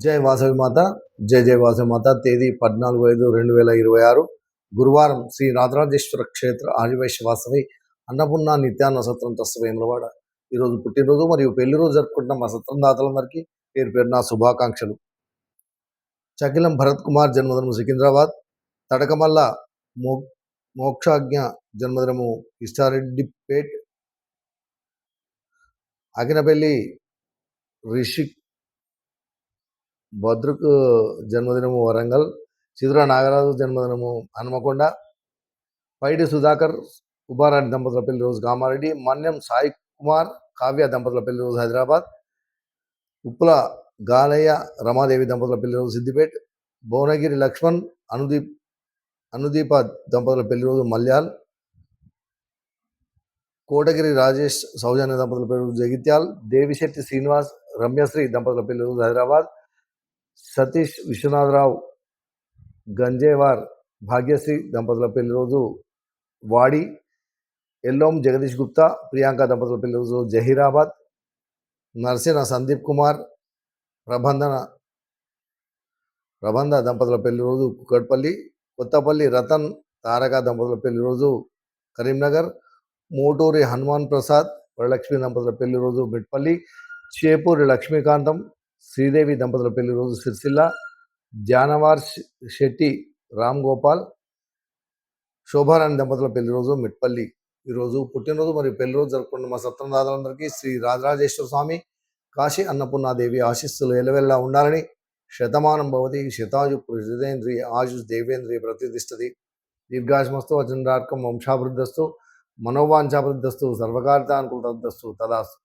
జై వాసవి మాత. జై జై వాసవి మాత. తేదీ 14/5/2026 గురువారం శ్రీ రాజరాజేశ్వర క్షేత్ర ఆదివైశ్య వాసవి అన్నపూర్ణ నిత్యాన్న సత్రం తస్వేములవాడ ఈరోజు పుట్టినరోజు మరియు పెళ్లి రోజు జరుపుకుంటున్న మా సత్రం దాతలందరికీ పేరు పేరున శుభాకాంక్షలు. చకిలం భరత్ కుమార్ జన్మదినము సికింద్రాబాద్. తడకమల్ల మోక్షాజ్ఞ జన్మదినము ఇష్టారెడ్డిపేట్. అకినపల్లి రిషిక్ భద్రుక్ జన్మదినము వరంగల్. చిదుర నాగరాజు జన్మదినము హనుమకొండ. పైడి సుధాకర్ ఉబారాణి దంపతుల పెళ్లి రోజు కామారెడ్డి. మన్యం సాయి కుమార్ కావ్య దంపతుల పెళ్లి రోజు హైదరాబాద్. ఉప్పుల గాలయ్య రమాదేవి దంపతుల పెళ్లి రోజు సిద్దిపేట్. భువనగిరి లక్ష్మణ్ అనుదీప దంపతుల పెళ్లి రోజు మల్యాల్. కోటగిరి రాజేష్ సౌజన్య దంపతుల పెళ్లి రోజు జగిత్యాల్. దేవిశెట్టి శ్రీనివాస్ రమ్యశ్రీ దంపతుల పెళ్లి రోజు హైదరాబాద్. సతీష్ విశ్వనాథరావు గంజేవార్ భాగ్యశ్రీ దంపతుల పెళ్లి రోజు వాడి. ఎల్లోం జగదీష్ గుప్తా ప్రియాంక దంపతుల పెళ్లి రోజు జహీరాబాద్. నర్సిన సందీప్ కుమార్ ప్రబంధ దంపతుల పెళ్లి రోజు కుక్కట్పల్లి. కొత్తపల్లి రతన్ తారక దంపతుల పెళ్లి రోజు కరీంనగర్. మోటూరి హనుమాన్ ప్రసాద్ వరలక్ష్మి దంపతుల పెళ్లి రోజు మిట్పల్లి. చేపూరి లక్ష్మీకాంతం శ్రీదేవి దంపతుల పెళ్లి రోజు సిరిసిల్ల. జానవార్ శెట్టి రామ్ గోపాల్ శోభారాణి దంపతుల పెళ్లి రోజు మిట్పల్లి. ఈరోజు పుట్టినరోజు మరియు పెళ్లి రోజు జరుపుకున్న మా సత్రం దాతలందరికీ శ్రీ రాజరాజేశ్వర స్వామి కాశీ అన్నపూర్ణాదేవి ఆశీస్సులు ఎలవెల్లా ఉండాలని. శతమానం భవతి శతాయు పురుషేంద్రియ ఆయుష్ దేవేంద్రియ ప్రతిష్టతి. దీర్ఘాయుష్మస్తు అచంద్రార్కం వంశాభివృద్ధస్తు మనోవాంఛాభివృద్ధస్తు సర్వకార్యానుకూలతస్తు తదాస్తు.